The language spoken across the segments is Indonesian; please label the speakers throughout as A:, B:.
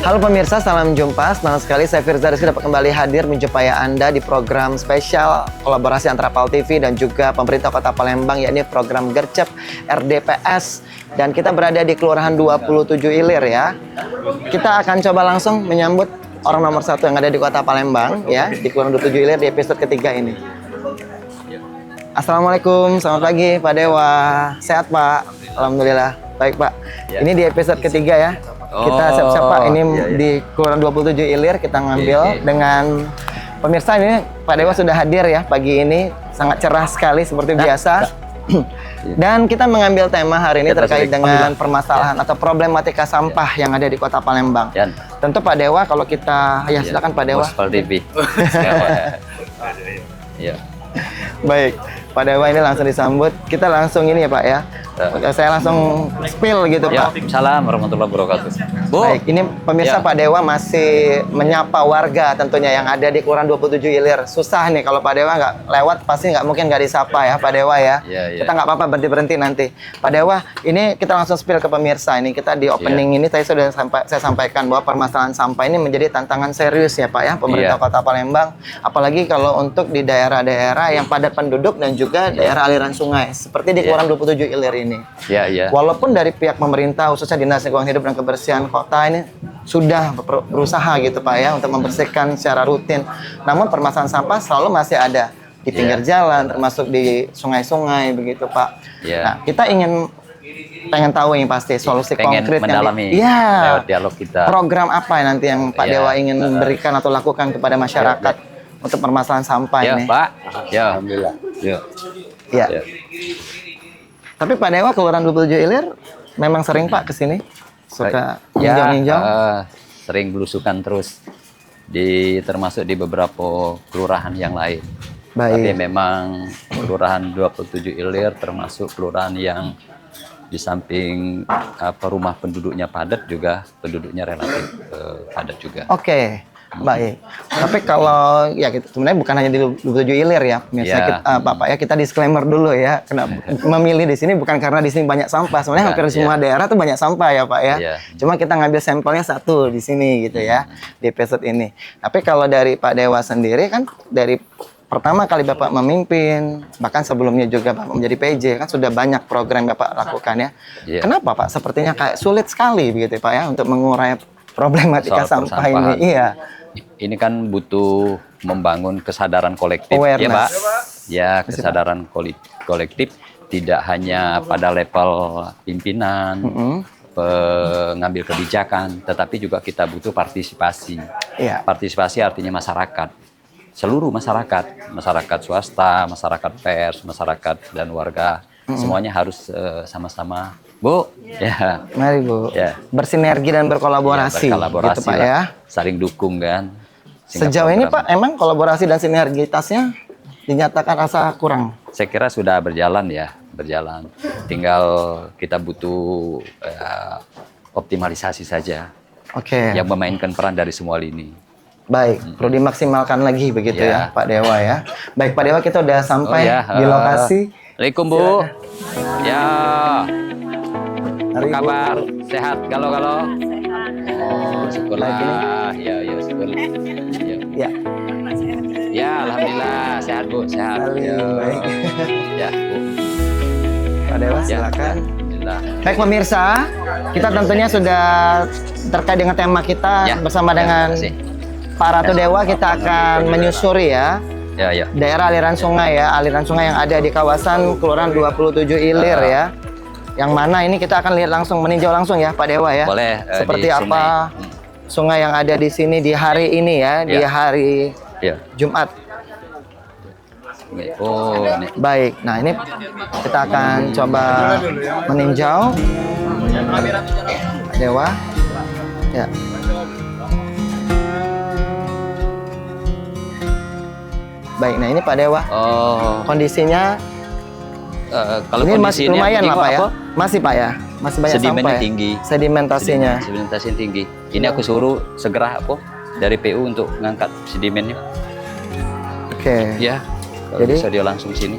A: Halo pemirsa, salam jumpa. Senang sekali saya Firza Rizky dapat kembali hadir menjumpai Anda di program spesial kolaborasi antara PAL TV dan juga pemerintah Kota Palembang, yakni program Gercep RDPS. Dan kita berada di Kelurahan 27 Ilir ya. Kita akan coba langsung menyambut orang nomor satu yang ada di Kota Palembang ya, di Kelurahan 27 Ilir di episode ketiga ini. Assalamualaikum, selamat pagi Pak Dewa. Sehat Pak? Alhamdulillah. Baik Pak. Ini di episode ketiga ya. Kita siap-siap Pak, ini di Kelurahan 27 Ilir kita ngambil dengan pemirsa. Ini Pak Dewa sudah hadir ya pagi ini, sangat cerah sekali seperti biasa. Dan kita mengambil tema hari ini terkait dengan permasalahan atau problematika sampah yang ada di Kota Palembang. Tentu Pak Dewa, kalau kita, ya silakan Pak Dewa. Baik, Pak Dewa ini langsung disambut. Kita langsung ini ya Pak ya. Saya langsung spill gitu Pak.
B: Salam warahmatullahi wabarakatuh.
A: Baik, ini pemirsa Pak Dewa masih menyapa warga tentunya yang ada di Kelurahan 27 Ilir. Susah nih kalau Pak Dewa nggak lewat, pasti nggak mungkin nggak disapa ya Pak Dewa ya. Kita nggak apa-apa berhenti-berhenti nanti. Pak Dewa, ini kita langsung spill ke pemirsa. Ini kita di opening ini saya sudah saya sampaikan bahwa permasalahan sampah ini menjadi tantangan serius ya Pak ya, pemerintah Kota Palembang. Apalagi kalau untuk di daerah-daerah yang padat penduduk dan juga daerah aliran sungai seperti di Kelurahan 27 Ilir ini. Walaupun dari pihak pemerintah khususnya Dinas Lingkungan Hidup dan Kebersihan Kota ini sudah berusaha gitu Pak ya untuk membersihkan secara rutin. Namun permasalahan sampah selalu masih ada di pinggir jalan, termasuk di sungai-sungai begitu Pak. Nah, kita pengen tahu yang pasti solusi konkret
B: mendalami lewat dialog kita. Program apa nanti yang Pak Dewa ingin berikan atau lakukan kepada masyarakat untuk permasalahan sampah ini? Pak. Alhamdulillah.
A: Tapi Pak Dewa Kelurahan 27 Ilir memang sering Pak kesini? Suka ninjau-ninjau?
B: Sering belusukan terus, termasuk di beberapa kelurahan yang lain. Tapi memang Kelurahan 27 Ilir termasuk kelurahan yang di samping rumah penduduknya padat, juga penduduknya relatif padat juga.
A: Oke. Baik, tapi kalau ya sebenarnya bukan hanya di 27 Ilir ya, misalnya Bapak ya, kita disclaimer dulu ya, kenapa memilih di sini bukan karena di sini banyak sampah, sebenarnya hampir semua daerah tuh banyak sampah ya Pak ya, cuma kita ngambil sampelnya satu di sini gitu ya, di episode ini. Tapi kalau dari Pak Dewa sendiri kan, dari pertama kali Bapak memimpin, bahkan sebelumnya juga Bapak menjadi PJ, kan sudah banyak program Bapak lakukan ya. Kenapa Pak? Sepertinya kayak sulit sekali begitu Pak ya, untuk mengurai problematika sampah ini. Iya.
B: Ini kan butuh membangun kesadaran kolektif, ya Pak. Ya, kesadaran kolektif tidak hanya pada level pimpinan, pengambil kebijakan, tetapi juga kita butuh partisipasi. Partisipasi artinya masyarakat, seluruh masyarakat swasta, masyarakat pers, masyarakat dan warga, semuanya harus sama-sama. Bu,
A: mari Bu, bersinergi dan berkolaborasi, gitu Pak ya.
B: Saling dukung kan.
A: Sejauh ini Pak, emang kolaborasi dan sinergitasnya dinyatakan rasa kurang?
B: Saya kira sudah berjalan. Tinggal kita butuh optimalisasi saja. Yang memainkan peran dari semua lini.
A: Baik, perlu dimaksimalkan lagi begitu ya Pak Dewa ya. Baik Pak Dewa, kita udah sampai di lokasi.
B: Assalamualaikum Bu. Apa kabar? Sehat? Galau-galau? Syukurlah. Syukurlah. Alhamdulillah sehat Bu, sehat.
A: Baik.
B: Bu.
A: Pak Dewa silakan. Baik pemirsa, kita tentunya sudah terkait dengan tema kita bersama dengan Pak Ratu Dewa, kita akan menyusuri daerah aliran sungai yang ada di kawasan Kelurahan 27 Ilir ya. Yang mana ini kita akan lihat langsung, meninjau langsung ya Pak Dewa ya.
B: Boleh.
A: Seperti apa sungai yang ada di sini di hari ini ya, di hari Jumat. Baik, nah ini kita akan coba meninjau Dewa. Baik, nah ini Pak Dewa. Kondisinya
B: kalau
A: ini masih lumayan lah Pak ya. Masih Pak ya, masih banyak
B: sedimennya tinggi.
A: Sedimentasinya
B: tinggi. Ini aku suruh segera dari PU untuk ngangkat sedimennya. Jadi bisa dia langsung sini.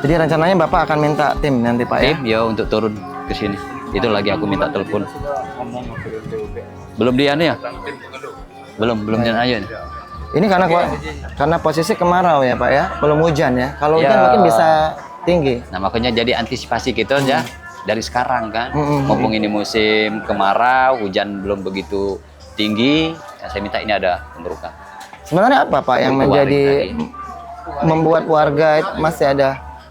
A: Jadi rencananya Bapak akan minta tim nanti Pak ya?
B: Tim untuk turun ke sini. Itu lagi aku minta telepon. Belum dia nih ya? Belum dia aja nih.
A: Ini karena posisi kemarau ya Pak ya, belum hujan ya. Kalau hujan
B: Ya.
A: mungkin bisa tinggi.
B: Nah makanya jadi antisipasi kita aja dari sekarang kan. Mumpung ini musim kemarau, hujan belum begitu tinggi, ya saya minta ini ada pemberukan.
A: Sebenarnya apa Pak yang
B: Untuk
A: menjadi
B: waring
A: membuat warga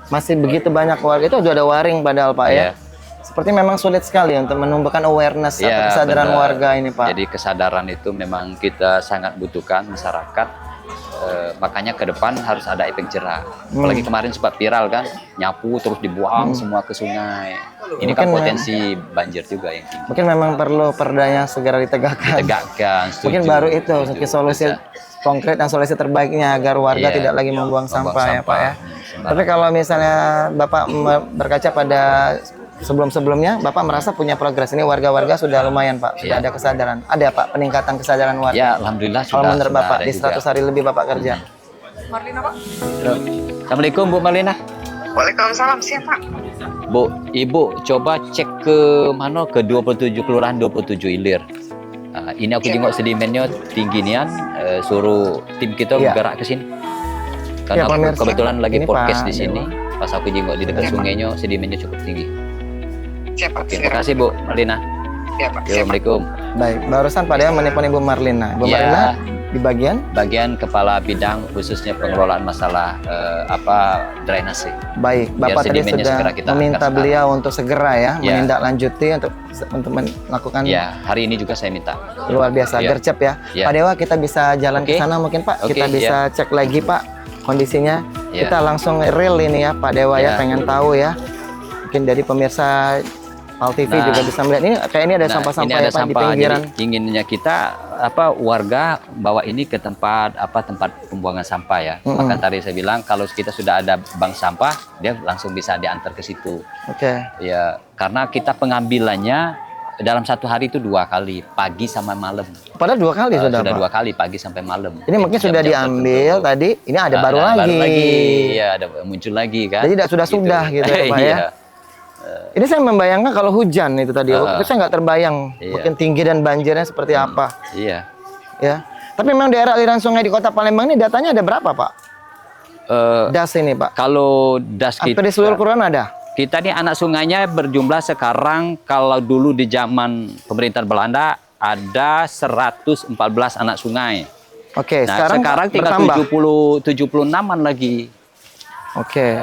A: masih begitu banyak warga itu sudah ada waring padahal Pak ya.
B: Iya.
A: Seperti memang sulit sekali untuk menumbuhkan awareness atau
B: Iya,
A: kesadaran
B: benar.
A: warga ini Pak.
B: Jadi kesadaran itu memang kita sangat butuhkan masyarakat. Makanya ke depan harus ada efek jerah. Apalagi kemarin sempat viral kan, nyapu terus dibuang semua ke sungai. Ini kan
A: Mungkin
B: potensi banjir juga yang tinggi.
A: Mungkin memang perlu perdanya segera ditegakkan.
B: Tegakkan, setuju.
A: Mungkin baru itu
B: Setuju.
A: solusi
B: Bisa.
A: konkret dan solusi terbaiknya agar warga
B: Iya,
A: tidak lagi membuang sampah ya Pak ya.
B: Sembarang.
A: Tapi kalau misalnya Bapak berkaca pada sebelum-sebelumnya, Bapak merasa punya progres. Ini warga-warga sudah lumayan Pak, sudah
B: Iya.
A: ada kesadaran. Ada Pak peningkatan kesadaran warga.
B: Ya, alhamdulillah
A: Kalau
B: sudah.
A: menurut
B: sudah
A: Bapak
B: ada
A: di 100
B: juga.
A: hari lebih Bapak kerja.
B: Assalamualaikum Bu Marlina.
C: Waalaikumsalam, siapa?
B: Bu, Ibu coba cek ke mana ke 27 kelurahan 27 Ilir. Ini aku tengok sedimennya tinggi nian, suruh tim kita
A: Iya.
B: bergerak ke sini.
A: Ya,
B: Karena
A: pemirsa,
B: kebetulan lagi
A: ini
B: podcast
A: Pak
B: di sini. Pas aku jengok di dekat sungainya sedimennya cukup tinggi.
C: Siapa?
B: Terima kasih Bu Marlina.
C: Siapa?
B: Assalamualaikum.
A: Baik, barusan Pak Dewa menelpon Ibu Marlina. Ibu
B: Ya.
A: Marlina di bagian
B: Bagian kepala bidang khususnya pengelolaan masalah drainase.
A: baik. Bapak tadi
B: sedimennya
A: sudah
B: segera kita
A: meminta
B: angkat
A: beliau untuk segera ya,
B: Ya.
A: menindaklanjuti untuk melakukan
B: Ya, hari ini juga saya minta.
A: luar biasa
B: Ya.
A: gercep ya.
B: Ya.
A: Pak Dewa kita bisa jalan ke
B: Oke.
A: sana mungkin Pak.
B: Oke,
A: Kita bisa cek lagi Pak kondisinya.
B: Ya.
A: Kita langsung real ini ya Pak Dewa ya,
B: Ya.
A: pengen tahu ya. Mungkin dari pemirsa Pal TV
B: Nah.
A: juga bisa melihat ini kayak ini ada sampah-sampah
B: ini
A: ya
B: ada
A: Pak di
B: sampah.
A: pinggiran.
B: Jadi inginnya kita warga bawa ini ke tempat tempat pembuangan sampah ya. Maka tadi saya bilang kalau kita sudah ada bank sampah, dia langsung bisa diantar ke situ.
A: Oke.
B: Ya, karena kita pengambilannya dalam satu hari itu 2 kali, pagi sama malam.
A: Padahal 2 kali sudah
B: Sudah
A: Pak.
B: 2 kali, pagi sampai malam.
A: Ini mungkin sudah
B: Jam-jam
A: diambil
B: tertentu.
A: tadi, ini ada baru
B: Nah,
A: lagi.
B: Iya, ada muncul lagi kan.
A: Jadi sudah gitu ya Pak ya.
B: Iya.
A: Ini saya membayangkan kalau hujan itu tadi, saya nggak terbayang
B: Iya.
A: mungkin tinggi dan banjirnya seperti apa,
B: Iya.
A: ya. Tapi memang daerah aliran sungai di Kota Palembang ini datanya ada berapa Pak?
B: Eh,
A: Das ini Pak.
B: kalau das
A: Hampir di seluruh kelurahan ada.
B: kita nih anak sungainya berjumlah sekarang kalau dulu di zaman pemerintahan Belanda ada 114 anak sungai.
A: Oke,
B: Nah, sekarang tinggal
A: bertambah.
B: 76-an lagi.
A: Oke.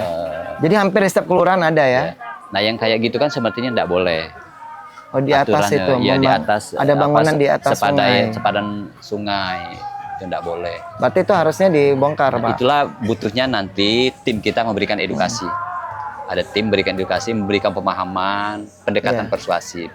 A: Jadi hampir di setiap kelurahan ada ya.
B: Nah, yang kayak gitu kan sepertinya tidak boleh.
A: Oh, di atas
B: Aturannya,
A: itu.
B: ya di atas
A: ada bangunan di atas sungai.
B: sepadan sungai itu tidak boleh.
A: Berarti itu harusnya dibongkar, Pak.
B: Itulah butuhnya nanti tim kita memberikan edukasi. Ada tim berikan edukasi, memberikan pemahaman, pendekatan
A: Iya.
B: persuasif.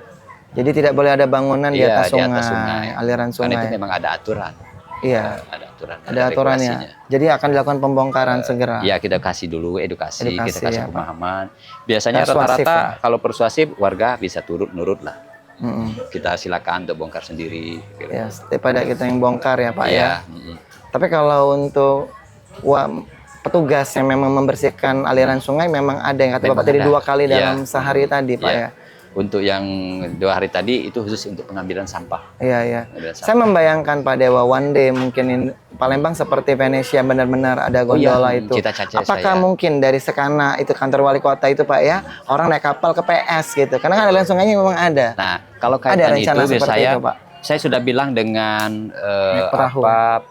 A: Jadi tidak boleh ada bangunan di
B: Iya,
A: atas sungai, aliran
B: Karena itu
A: sungai.
B: memang ada aturan.
A: Iya,
B: Ada aturan.
A: ada aturannya.
B: regulasinya.
A: Jadi akan dilakukan pembongkaran segera.
B: Ya, kita kasih dulu edukasi,
A: Edukasi,
B: kita kasih
A: ya, Pak.
B: pemahaman. Biasanya
A: Persuasif,
B: rata-rata
A: ya.
B: kalau persuasif warga bisa nurut lah.
A: Mm-mm.
B: Kita silakan untuk bongkar sendiri. Gitu.
A: Ya, daripada kita yang bongkar ya, Pak ya.
B: Iya, mm-mm.
A: Tapi kalau untuk petugas yang memang membersihkan aliran sungai memang ada yang kata
B: Memang
A: Bapak tadi
B: ada.
A: 2 kali
B: Iya.
A: dalam sehari tadi, Pak
B: Iya.
A: ya.
B: Untuk yang 2 hari tadi itu khusus untuk pengambilan sampah.
A: Iya, iya.
B: Pengambilan
A: Saya membayangkan Pak Dewa one day mungkin Palembang seperti Venesia benar-benar ada gondola
B: iya,
A: itu.
B: cita-cita
A: Apakah
B: saya.
A: mungkin dari Sekana itu kantor wali kota itu Pak ya, orang naik kapal ke PS gitu. Karena kan aliran sungainya memang ada.
B: Nah, kalau
A: Ada
B: kaitan
A: rencana
B: itu
A: seperti
B: saya
A: itu, Pak?
B: saya sudah bilang dengan
A: Naik perahu.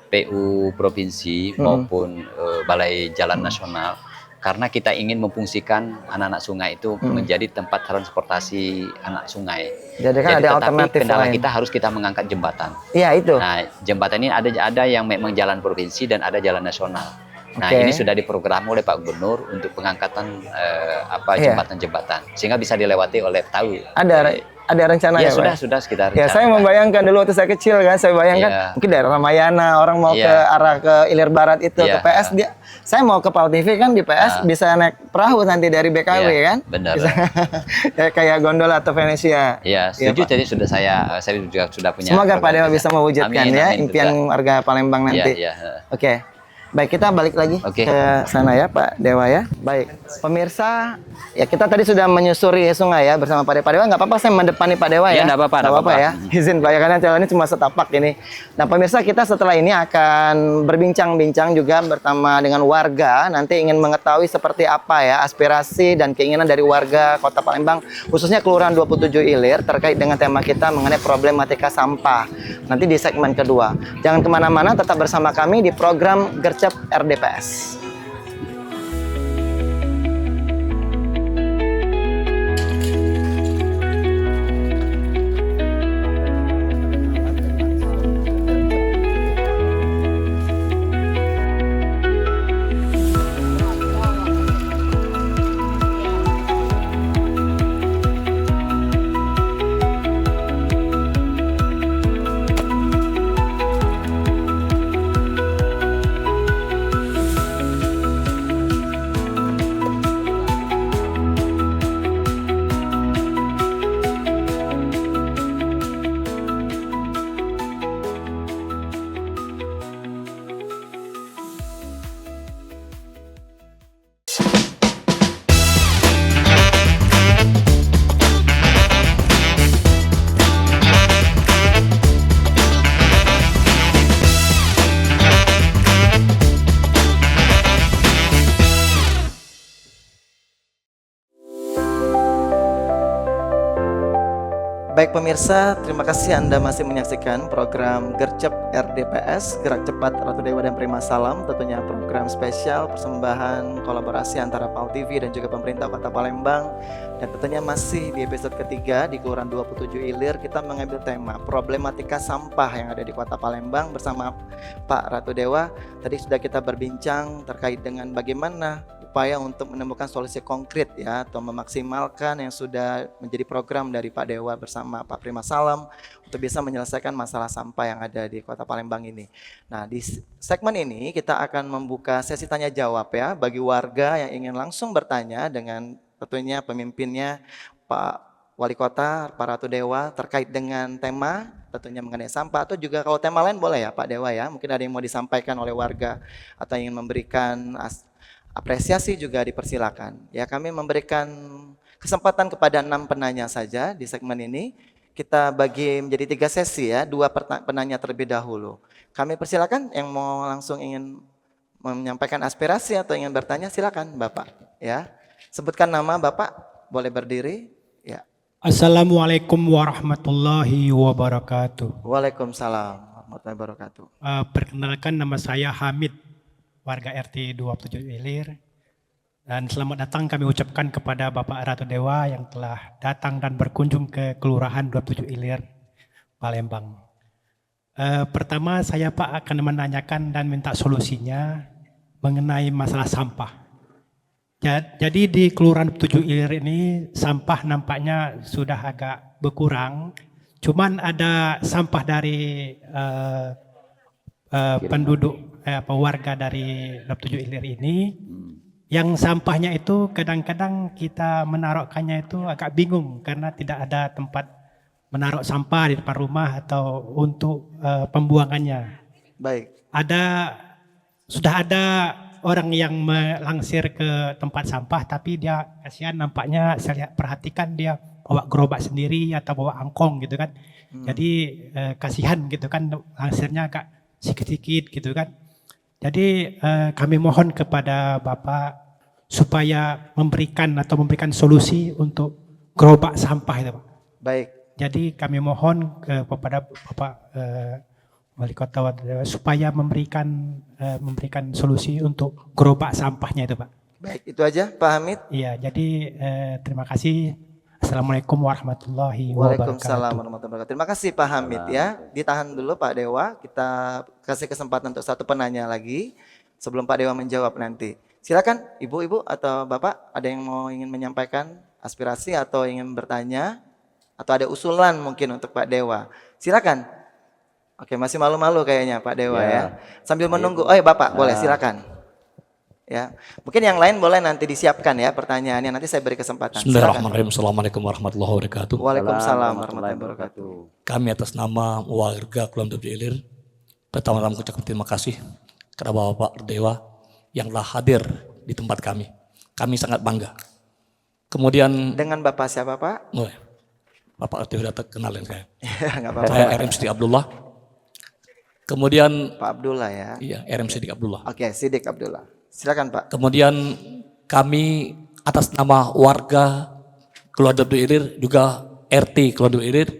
B: PU provinsi maupun Balai Jalan Nasional, karena kita ingin memfungsikan anak-anak sungai itu menjadi tempat transportasi anak sungai.
A: Jadi kan ada
B: tetapi
A: alternatif
B: kendala
A: lain.
B: kita harus kita mengangkat jembatan.
A: Iya itu.
B: Nah, jembatan ini ada yang memang jalan provinsi dan ada jalan nasional. Nah,
A: Oke.
B: ini sudah diprogram oleh Pak Gubernur untuk pengangkatan
A: Iya.
B: jembatan sehingga bisa dilewati oleh tahu.
A: Ada rencana
B: Ya,
A: ya, Pak?
B: sudah sekitar.
A: Ya, saya membayangkan dulu waktu saya kecil kan, saya bayangkan
B: Iya.
A: mungkin daerah Ramayana, orang mau
B: Iya.
A: ke arah ke Ilir Barat itu,
B: Iya.
A: ke PS saya mau ke Pal TV kan di PS bisa naik perahu nanti dari BKW
B: Iya,
A: kan?
B: benar.
A: Bisa, ya, kayak gondola atau Venesia.
B: Ya,
A: Iya, Pak.
B: setuju. Jadi sudah saya juga sudah punya.
A: Semoga Pak
B: program
A: Dewa
B: kerja.
A: bisa mewujudkan
B: Amin,
A: ya
B: amin,
A: impian
B: juga.
A: warga Palembang nanti.
B: Iya, iya.
A: Oke. Baik, kita balik lagi
B: Oke.
A: ke sana ya Pak Dewa ya. Baik, pemirsa, ya kita tadi sudah menyusuri sungai ya bersama Pak Dewa. Pak Dewa nggak apa-apa saya mendepani Pak Dewa
B: Ya,
A: ya?
B: nggak apa-apa,
A: Nggak
B: nggak
A: apa-apa
B: apa-apa.
A: ya. Izin Pak ya, karena jalan ini cuma setapak ini. Nah pemirsa, kita setelah ini akan berbincang-bincang juga bersama dengan warga. Nanti ingin mengetahui seperti apa ya aspirasi dan keinginan dari warga Kota Palembang, khususnya Kelurahan 27 Ilir terkait dengan tema kita mengenai problematika sampah. Nanti di segmen kedua. Jangan kemana-mana, tetap bersama kami di program Gercep RDPS. Baik pemirsa, terima kasih Anda masih menyaksikan program Gercep RDPS, Gerak Cepat Ratu Dewa dan Prima Salam. Tentunya program spesial persembahan kolaborasi antara PAL TV dan juga pemerintah Kota Palembang. Dan tentunya masih di episode ketiga di Kelurahan 27 Ilir, kita mengambil tema problematika sampah yang ada di Kota Palembang bersama Pak Ratu Dewa. Tadi sudah kita berbincang terkait dengan bagaimana upaya untuk menemukan solusi konkret ya, atau memaksimalkan yang sudah menjadi program dari Pak Dewa bersama Pak Prima Salam untuk bisa menyelesaikan masalah sampah yang ada di Kota Palembang ini. Nah, di segmen ini kita akan membuka sesi tanya jawab ya bagi warga yang ingin langsung bertanya dengan tentunya pemimpinnya Pak Wali Kota, Pak Ratu Dewa terkait dengan tema tentunya mengenai sampah, atau juga kalau tema lain boleh ya Pak Dewa ya. Mungkin ada yang mau disampaikan oleh warga atau ingin memberikan apresiasi juga dipersilakan. Ya, kami memberikan kesempatan kepada 6 penanya saja di segmen ini. Kita bagi menjadi 3 sesi ya, 2 penanya terlebih dahulu. Kami persilakan yang mau langsung ingin menyampaikan aspirasi atau ingin bertanya, silakan Bapak ya. Sebutkan nama Bapak, boleh berdiri ya.
D: Assalamualaikum warahmatullahi wabarakatuh.
A: Waalaikumsalam warahmatullahi wabarakatuh.
D: Perkenalkan, nama saya Hamid, warga RT 27 Ilir. Dan selamat datang kami ucapkan kepada Bapak Ratu Dewa yang telah datang dan berkunjung ke Kelurahan 27 Ilir, Palembang. Pertama saya Pak akan menanyakan dan minta solusinya mengenai masalah sampah. Jadi di Kelurahan 27 Ilir ini sampah nampaknya sudah agak berkurang. Cuman ada sampah dari penduduk warga dari 27 Ilir ini yang sampahnya itu kadang-kadang kita menaruhkannya itu agak bingung karena tidak ada tempat menaruh sampah di depan rumah atau untuk pembuangannya.
A: Baik.
D: Sudah ada orang yang melangsir ke tempat sampah, tapi dia kasihan nampaknya, saya perhatikan dia bawa gerobak sendiri atau bawa angkong gitu kan. Jadi kasihan gitu kan, langsirnya agak sedikit-sedikit gitu kan. Jadi kami mohon kepada Bapak supaya memberikan solusi untuk gerobak sampah itu Pak.
A: Baik.
D: Jadi kami mohon kepada Bapak Wali Kota supaya memberikan solusi untuk gerobak sampahnya itu Pak.
A: Baik, itu aja Pak Hamid.
D: Iya, jadi terima kasih. Assalamualaikum warahmatullahi wabarakatuh.
A: Waalaikumsalam warahmatullahi wabarakatuh. Terima kasih Pak Hamid ya. Ditahan dulu Pak Dewa. Kita kasih kesempatan untuk 1 penanya lagi sebelum Pak Dewa menjawab nanti. Silakan Ibu-ibu atau Bapak, ada yang ingin menyampaikan aspirasi atau ingin bertanya atau ada usulan mungkin untuk Pak Dewa. Silakan. Oke, masih malu-malu kayaknya Pak Dewa ya. Sambil menunggu. Oh ya Bapak, boleh silakan. Ya, mungkin yang lain boleh nanti disiapkan ya pertanyaannya, nanti saya beri kesempatan.
E: Bismillahirrahmanirrahim. Assalamualaikum warahmatullahi wabarakatuh.
A: Waalaikumsalam warahmatullahi wabarakatuh.
E: Kami atas nama warga Kelurahan 27 Ilir, pertama-tama mengucapkan terima kasih kepada Bapak Dewa yang telah hadir di tempat kami. Kami sangat bangga. Kemudian
A: Dengan Bapak siapa, Pak?
E: Bapak RT sudah terkenal saya.
A: Nggak apa-apa.
E: Saya RM Sidik Abdullah. Kemudian
A: Pak Abdullah ya.
E: iya RM Sidik Abdullah.
A: Oke, Sidik Abdullah. Silakan, Pak.
E: Kemudian kami atas nama warga keluarga Dua Ilir juga RT keluarga Dua Ilir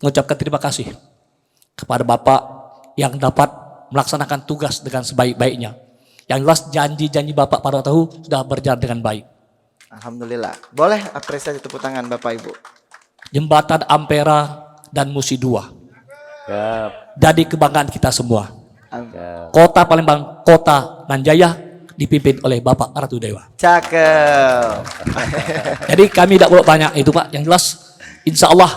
E: mengucapkan terima kasih kepada Bapak yang dapat melaksanakan tugas dengan sebaik-baiknya. Yang jelas janji-janji Bapak pada tahu sudah berjalan dengan baik.
A: Alhamdulillah. Boleh apresiasi tepuk tangan Bapak Ibu.
E: Jembatan Ampera dan Musi 2 jadi kebanggaan kita semua. Kota Palembang, Kota Nanjaya dipimpin oleh Bapak Ratu Dewa.
A: Cakep.
E: Jadi kami tidak boleh banyak itu Pak. Yang jelas insya Allah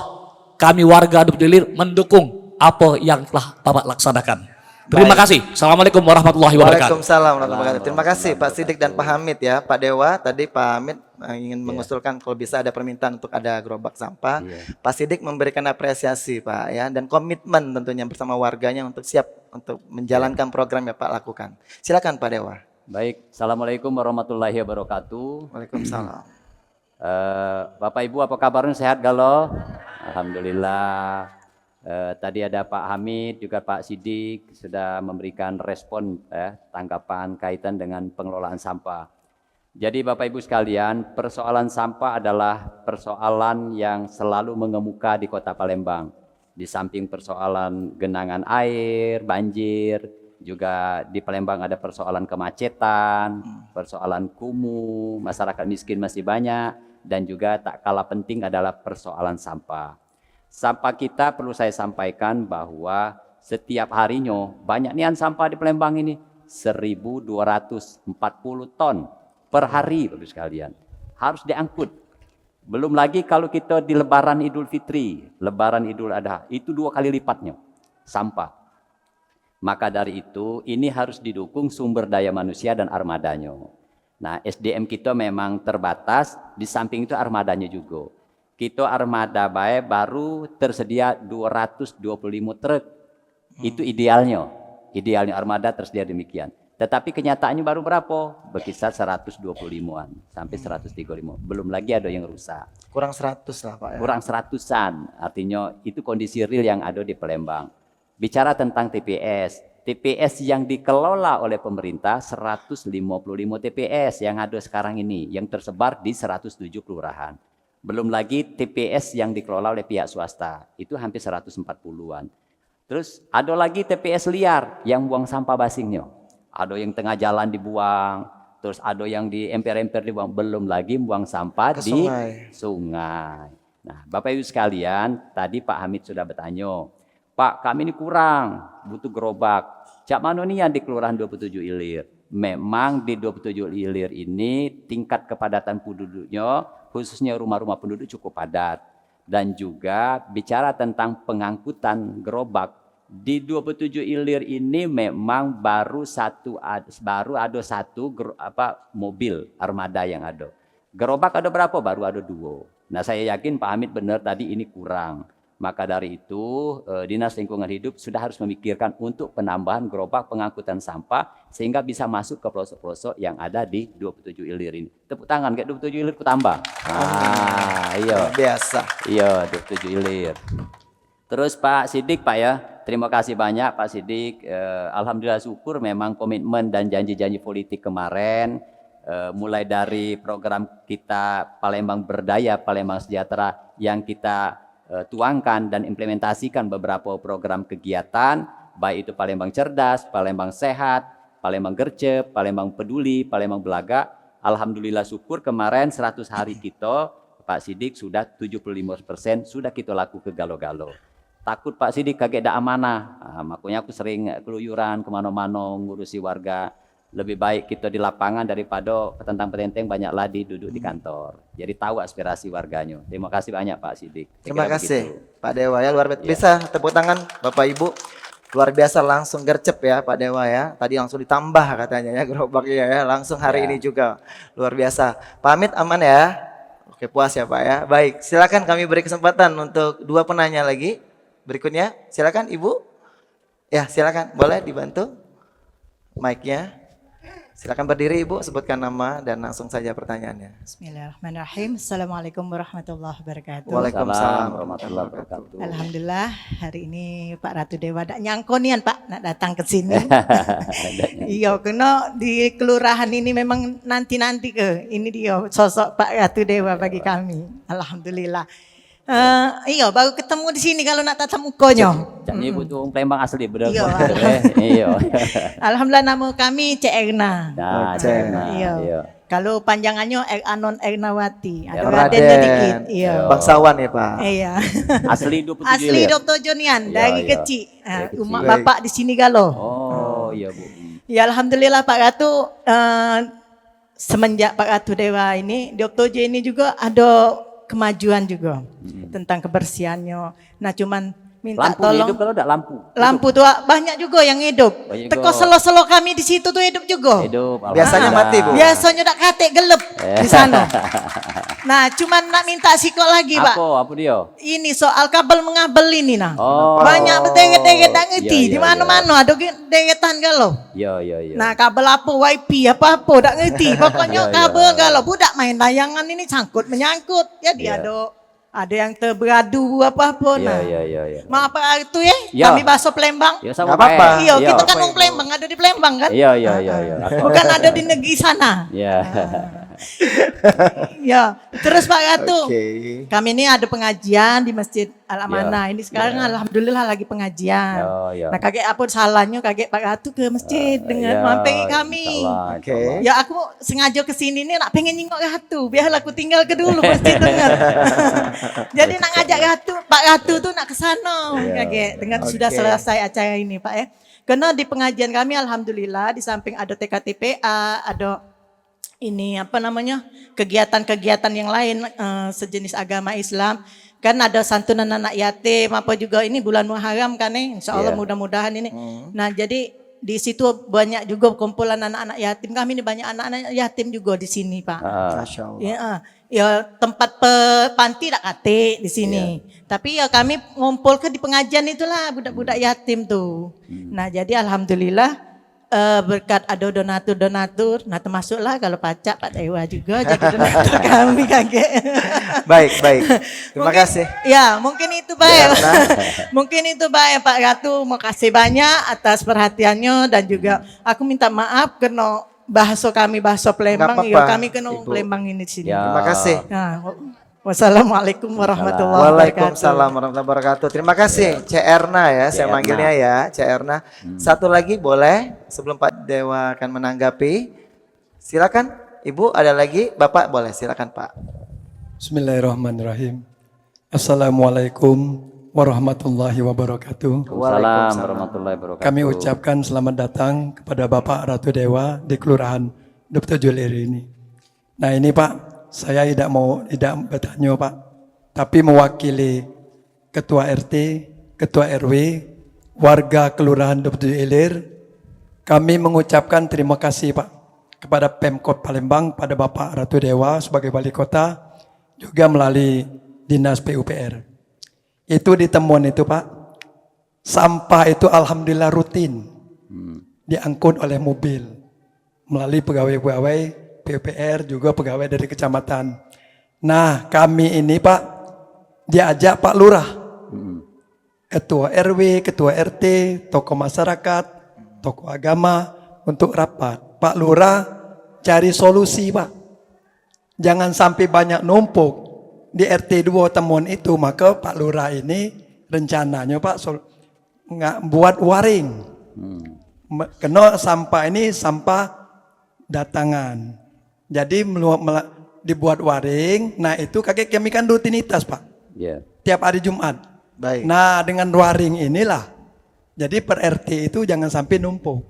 E: kami warga Dua Ilir mendukung apa yang telah Bapak laksanakan. Terima kasih. Assalamualaikum warahmatullahi wabarakatuh.
A: Waalaikumsalam warahmatullahi wabarakatuh. Terima kasih Pak Sidik dan Pak Hamid ya. Pak Dewa, tadi Pak Hamid ingin mengusulkan kalau bisa ada permintaan untuk ada gerobak sampah. Pak Sidik memberikan apresiasi Pak ya, dan komitmen tentunya bersama warganya untuk siap untuk menjalankan program yang Pak lakukan. Silakan Pak Dewa.
B: Baik, Assalamualaikum warahmatullahi wabarakatuh.
A: Waalaikumsalam.
B: Bapak Ibu apa kabarnya, sehat galau? Alhamdulillah. Tadi ada Pak Hamid, juga Pak Sidik sudah memberikan respon tanggapan kaitan dengan pengelolaan sampah. Jadi Bapak Ibu sekalian, persoalan sampah adalah persoalan yang selalu mengemuka di Kota Palembang. Di samping persoalan genangan air, banjir, juga di Palembang ada persoalan kemacetan, persoalan kumuh, masyarakat miskin masih banyak, dan juga tak kalah penting adalah persoalan sampah. Sampah kita perlu saya sampaikan bahwa setiap harinya banyak nian sampah di Palembang ini 1.240 ton per hari Bapak sekalian. Harus diangkut. Belum lagi kalau kita di Lebaran Idul Fitri, Lebaran Idul Adha, itu 2 kali lipatnya sampah. Maka dari itu ini harus didukung sumber daya manusia dan armadanya. Nah, SDM kita memang terbatas, di samping itu armadanya juga. Kita armada baik baru tersedia 225 truk. Itu idealnya. Idealnya armada tersedia demikian. Tetapi kenyataannya baru berapa? Berkisar 125-an sampai 135. Belum lagi ada yang rusak.
A: Kurang 100 lah Pak ya.
B: Kurang 100-an. Artinya itu kondisi real yang ada di Palembang. Bicara tentang TPS. TPS yang dikelola oleh pemerintah 155 TPS yang ada sekarang ini. Yang tersebar di 107 kelurahan. Belum lagi TPS yang dikelola oleh pihak swasta, itu hampir 140-an. Terus ada lagi TPS liar yang buang sampah basingnya. Ada yang tengah jalan dibuang, terus ada yang di emper-emper dibuang. Belum lagi buang sampah di sungai. Nah, Bapak Ibu sekalian, tadi Pak Hamid sudah bertanya, Pak kami ini kurang, butuh gerobak. Cak mana nih yang di Kelurahan 27 Ilir? Memang di 27 Ilir ini tingkat kepadatan penduduknya, khususnya rumah-rumah penduduk cukup padat. Dan juga bicara tentang pengangkutan gerobak, di 27 Ilir ini memang baru ada satu mobil armada yang ada. Gerobak ada berapa? Baru ada 2. Nah saya yakin Pak Hamid benar tadi ini kurang. Maka dari itu Dinas Lingkungan Hidup sudah harus memikirkan untuk penambahan gerobak pengangkutan sampah sehingga bisa masuk ke pelosok-pelosok yang ada di 27 Ilir ini. Tepuk tangan kayak 27 Ilir ku tambah. Iya.
A: Biasa.
B: Iya, 27 Ilir. Terus Pak Sidik Pak ya, terima kasih banyak Pak Sidik. Alhamdulillah syukur memang komitmen dan janji-janji politik kemarin mulai dari program kita Palembang Berdaya, Palembang Sejahtera yang kita tuangkan dan implementasikan beberapa program kegiatan, baik itu Palembang Cerdas, Palembang Sehat, Palembang Gercep, Palembang Peduli, Palembang Belaga. Alhamdulillah syukur kemarin 100 hari kita, Pak Sidik sudah 75% sudah kita laku ke galo-galo. Takut Pak Sidik kaget dak amanah, makanya aku sering keluyuran kemana-mana ngurusi warga. Lebih baik kita di lapangan daripada petentang-petenteng banyaklah duduk di kantor. Jadi tahu aspirasi warganya. Terima kasih banyak Pak Sidik.
A: Terima kasih Pak Dewa ya, luar biasa. Bisa tepuk tangan Bapak Ibu. Luar biasa langsung gercep ya Pak Dewa ya. Tadi langsung ditambah katanya ya gerobaknya ya. Langsung hari ini juga. Luar biasa. Pamit aman ya. Oke puas ya Pak ya. Baik silakan kami beri kesempatan untuk 2 penanya lagi. Berikutnya silakan Ibu. Ya silakan boleh dibantu. mic-nya. Silakan berdiri Ibu, sebutkan nama dan langsung saja pertanyaannya.
F: Bismillahirrahmanirrahim. Assalamualaikum warahmatullahi wabarakatuh.
A: Waalaikumsalam
B: warahmatullahi wabarakatuh.
F: Alhamdulillah hari ini Pak Ratu Dewa dak nyangkonian Pak nak datang ke sini. Iya, kena di kelurahan ini memang nanti-nanti ke. Ini dia sosok Pak Ratu Dewa bagi kami. Alhamdulillah. Iya, baru ketemu di sini kalau nak tatap mukanya.
B: Jadi Ibu tuh Palembang asli bener.
F: Iya.
B: Iya.
F: Alhamdulillah nama kami Cek Erna.
B: Nah,
A: Cek.
B: Cek.
F: Iya.
B: Iya.
F: Kalau panjangannya Anon Ernawati. Ada
A: Raden.
F: Radennya dikit. Iya.
A: Bangsawan ya Pak.
F: Iya.
B: Asli 27
F: Asli
B: ilir.
F: Dr. Jonian
B: Iya,
F: dari
B: iya.
F: kecil.
B: Dari kecil.
F: Umat bapak di sini galo.
B: Oh, iya Bu.
F: Ya alhamdulillah Pak Ratu semenjak Pak Ratu Dewa ini Dr. J ini juga ada kemajuan juga tentang kebersihannya. Nah cuman minta
B: Lampu
F: tolong.
B: hidup kalau enggak lampu.
F: Lampu tuh banyak juga yang hidup.
B: Banyak
F: Teko
B: juga.
F: selo-selo kami di situ tuh hidup juga.
B: Hidup.
A: Biasanya
B: alhamdulillah.
A: mati, Bu.
F: Biasanya tak kate gelap di sana. Nah cuman nak minta sikok lagi Pak.
B: Apa dia?
F: Ini soal kabel mengabel ini nah.
B: Oh.
F: Banyak berdeget-deget tak ngerti.
B: Iya,
F: Di mana-mana ada degetan galau.
B: Iya, iya, iya.
F: Nah kabel apa WiFi apa-apa tak ngerti. Pokoknya
B: Iya,
F: kabel
B: iya.
F: galau. Budak main layangan ini sangkut menyangkut. Jadi
B: Iya.
F: ada yang terberadu apa-apa.
B: Iya,
F: Nah.
B: iya, iya, iya.
F: Maaf Pak itu ya.
B: Iya.
F: Kami bahasa Palembang.
B: Ya sama
A: Nggak apa-apa.
B: Pak.
F: Iya, kita kan
A: apa,
F: orang
A: Ibu?
F: Palembang, ada di Palembang kan?
B: Iya, iya, iya, iya.
F: Bukan ada di negeri sana.
B: Iya.
F: Ya, terus Pak Ratu.
A: Oke.
F: Kami ini ada pengajian di Masjid Al-Amanah.
B: Ya,
F: Ini sekarang alhamdulillah lagi pengajian.
B: Oh, ya.
F: Nah, kakek apa salahnya kakek Pak Ratu ke masjid dengan mampiri kami.
B: Insyaallah,
A: Oke.
B: insyaallah.
F: Ya aku sengaja ke sini nih nak pengen nyingok Ratu. Biarlah aku tinggal ke dulu masjid dengar. Jadi nak ngajak Ratu, Pak Ratu tuh nak ke sana kakek dengan sudah selesai acara ini Pak ya. Karena di pengajian kami alhamdulillah di samping ada TKTPA, ada ini apa namanya kegiatan-kegiatan yang lain sejenis agama Islam kan ada santunan anak yatim apa juga ini bulan Muharram kan Insya Allah mudah-mudahan ini. Nah jadi di situ banyak juga kumpulan anak-anak yatim kami ini banyak anak-anak yatim juga di sini Pak.
A: Masya Allah.
F: Ya tempat panti tak kate di sini. Tapi ya kami ngumpul ke di pengajian itulah budak-budak yatim tuh. Nah jadi alhamdulillah berkat ada donatur-donatur, nah termasuklah kalau pacak Pak Dewa juga jadi donatur kami kakek.
A: Baik, baik. Terima kasih.
F: Ya mungkin itu Pak ya. Mungkin itu Pak ya Pak Ratu, mau kasih banyak atas perhatiannya dan juga aku minta maaf karena bahasa kami bahasa Palembang,
A: Nggak
F: ya
A: apa-apa,
F: kami kena
A: Ibu.
F: Palembang ini di sini.
B: Ya.
A: Terima kasih.
F: Nah, wassalamualaikum warahmatullahi wabarakatuh.
A: Waalaikumsalam warahmatullahi wabarakatuh. Terima kasih Cek Erna ya, saya
B: Erna.
A: manggilnya ya, Cek Erna. Satu lagi boleh sebelum Pak Dewa akan menanggapi. Silakan Ibu, ada lagi? Bapak boleh, silakan Pak.
G: Bismillahirrahmanirrahim. Assalamualaikum warahmatullahi wabarakatuh.
B: Waalaikumsalam warahmatullahi wabarakatuh.
G: Kami ucapkan selamat datang kepada Bapak Ratu Dewa di Kelurahan Dr. Julir ini. Nah ini Pak, saya tidak bertanya Pak, tapi mewakili Ketua RT, Ketua RW, warga Kelurahan Dr. Julir, kami mengucapkan terima kasih Pak kepada Pemkot Palembang, pada Bapak Ratu Dewa sebagai Wali Kota, juga melalui Dinas PUPR. Itu di temuan itu Pak, sampah itu alhamdulillah rutin diangkut oleh mobil melalui pegawai-pegawai PUPR juga pegawai dari kecamatan. Nah kami ini Pak diajak Pak Lurah, Ketua RW, Ketua RT, tokoh masyarakat, tokoh agama untuk rapat. Pak Lurah cari solusi Pak. Jangan sampai banyak numpuk di RT 2 temuan itu, maka Pak Lurah ini rencananya Pak nggak buat waring. Kena sampah ini sampah datangan. Jadi dibuat waring. Nah itu kakek kami kan rutinitas Pak.
B: Iya.
G: Tiap hari Jumat.
A: Baik.
G: Nah dengan waring inilah. Jadi per RT itu jangan sampai numpuk.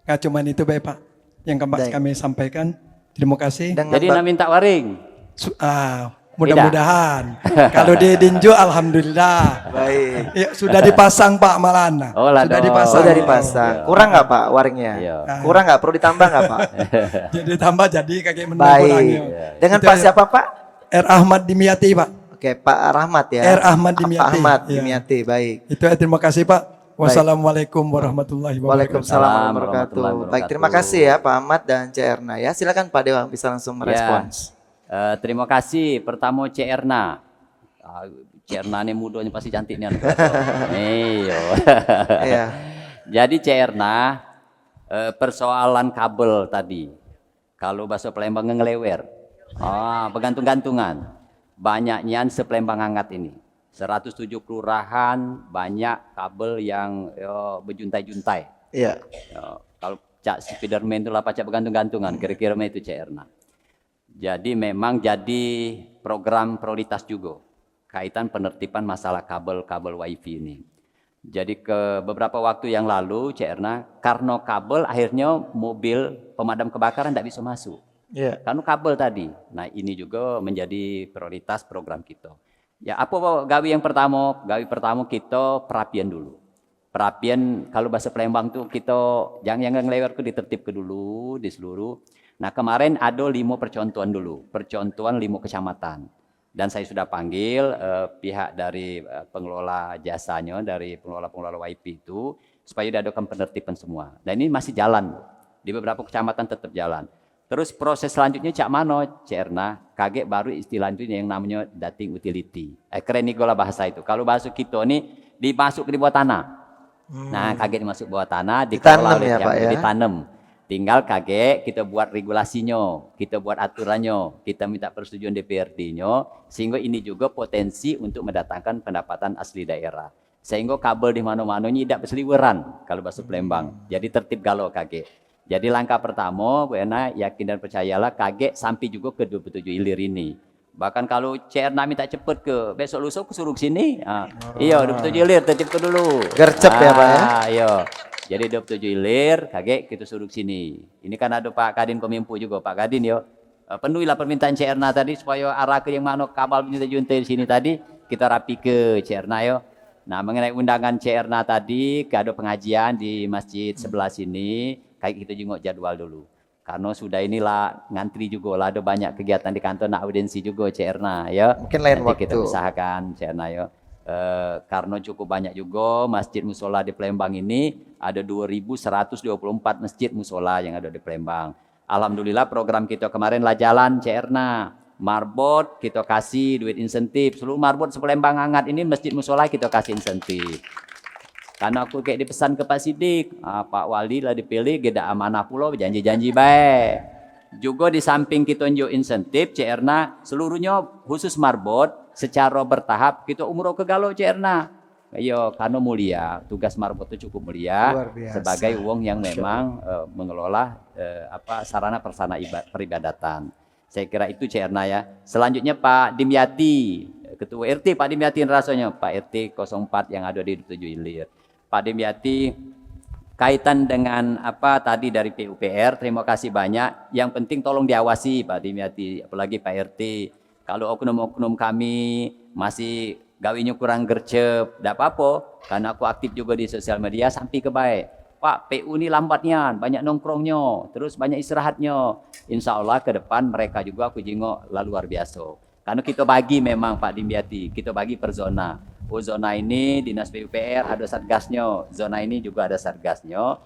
G: Nggak cuma itu baik Pak. Yang
A: Baik.
G: kami sampaikan. Terima kasih.
A: Dengan
B: Jadi nak minta waring.
G: Mudah-mudahan. Kalau di Dinjo alhamdulillah.
A: baik.
G: Ya, sudah dipasang Pak Malana.
B: Oh, lah
G: Sudah
B: dong.
G: dipasang.
A: Sudah dipasang. Kurang nggak Pak waringnya?
B: Iya.
A: Kurang nggak? Perlu ditambah nggak Pak?
G: Jadi tambah jadi kakek menurangnya.
A: Baik. Dengan
G: Itu
A: Pak siapa Pak?
G: R. Ahmad Dimyati Pak.
A: Oke, Pak Rahmat ya.
G: R. Ahmad Dimyati.
A: Pak Ahmad
G: Iya.
A: Dimyati, baik.
G: Itu ya, terima kasih Pak. Wassalamualaikum warahmatullahi wabarakatuh.
A: Waalaikumsalam warahmatullahi
B: warahmatullahi
A: wabarakatuh. Baik,
B: wabarakatuh.
A: terima kasih ya Pak Ahmad dan Cik Erna ya. Silakan Pak Dewa bisa langsung merespons.
B: Terima kasih. Pertama Cik Erna. Cik Erna ini mudanya pasti cantik nih.
A: Iya.
B: Jadi Cik Erna, persoalan kabel tadi. Kalau bahasa Palembang ngelewer. Bergantung-gantungan. Banyaknya sepelembang hangat ini. 107 kelurahan, banyak kabel yang berjuntai-juntai.
A: Iya.
B: Kalau Cak Spiderman itu lah pacak bergantung-gantungan, kira-kira itu Cik Erna. Jadi memang jadi program prioritas juga kaitan penertiban masalah kabel-kabel wifi ini. Jadi ke beberapa waktu yang lalu Cik Erna, karena kabel akhirnya mobil pemadam kebakaran tidak bisa masuk.
A: Iya.
B: Karena kabel tadi. Nah ini juga menjadi prioritas program kita. Ya apa gawi yang pertama? Gawi pertama kita perapian dulu. Perapian kalau bahasa Palembang tuh kita jangan ngelewat ke ditertib ke dulu di seluruh. Nah kemarin ada 5 percontohan dulu. Percontohan 5 kecamatan. Dan saya sudah panggil pihak dari pengelola jasanya, dari pengelola wifi itu supaya diadakan penertiban semua. Dan ini masih jalan. Di beberapa kecamatan tetap jalan. Terus proses selanjutnya cak mano, Cik Erna, kaget baru istilah itu yang namanya dating utility. Keren nih gola bahasa itu. Kalau bahasa kita ini dimasuk ke di bawah tanah. Nah kaget dimasuk bawah tanah, dikelola oleh
A: ya, Pak, ya?
B: ditanam. Tinggal kaget kita buat regulasinya, kita buat aturannya, kita minta persetujuan DPRD-nya, sehingga ini juga potensi untuk mendatangkan pendapatan asli daerah. Sehingga kabel di mana-mana ini tidak berseliweran kalau bahasa Palembang. Jadi tertib galau kaget. Jadi langkah pertama, Bu Erna yakin dan percayalah kaget sampai juga ke 27 hilir ini. Bahkan kalau Cik Erna minta cepet ke besok lusa aku suruh ke sini. Iya 27 hilir tertib ke dulu.
A: Gercep ya Pak ya.
B: Iya. Jadi 27 hilir kaget kita suruh ke sini. Ini kan ada Pak Kadin Kominfo juga Pak Kadin yo. Penuhilah permintaan Cik Erna tadi supaya arah ke yang mana kabel junta-junta di sini tadi kita rapi ke Cik Erna yo. Nah mengenai undangan Cik Erna tadi ada pengajian di masjid sebelah sini. Kayak kita jenguk jadwal dulu. Karena sudah inilah ngantri juga lah, ada banyak kegiatan di kantor nak audiensi juga Cik Erna ya.
A: Mungkin lain
B: nanti
A: waktu.
B: kita usahakan Cik Erna ya. Karena cukup banyak juga masjid musola di Palembang ini ada 2.124 masjid musola yang ada di Palembang. Alhamdulillah program kita kemarin lah jalan Cik Erna. Marbot kita kasih duit insentif. Seluruh marbot sepelembang hangat ini masjid musola kita kasih insentif. Karena aku kayak dipesan ke Pak Sidik, Pak Wali lah dipilih, geda amanah pulau, janji-janji baik. Juga di samping kita unjuk insentif, Cik Erna, seluruhnya khusus marbot, secara bertahap kita umroh ke Galuh Cik Erna. Ayo, karena mulia, tugas marbot itu cukup mulia sebagai uang yang memang mengelola sarana persana peribadatan. Saya kira itu Cik Erna ya. Selanjutnya Pak Dimyati, Ketua RT Pak Dimyati rasanya, Pak RT 04 yang ada di 7 Hilir. Pak Dimyati, kaitan dengan apa tadi dari PUPR, terima kasih banyak. Yang penting tolong diawasi Pak Dimyati, apalagi Pak RT. Kalau oknum-oknum kami masih gawinya kurang gercep, tidak apa-apa. Karena aku aktif juga di sosial media sampai ke baik. Pak, PU ini lambatnya, banyak nongkrongnya, terus banyak istirahatnya. Insya Allah ke depan mereka juga aku jengok lah luar biasa. Karena kita bagi memang Pak Dimyati, kita bagi per zona. Oh zona ini dinas PUPR ada satgasnya, zona ini juga ada satgasnya.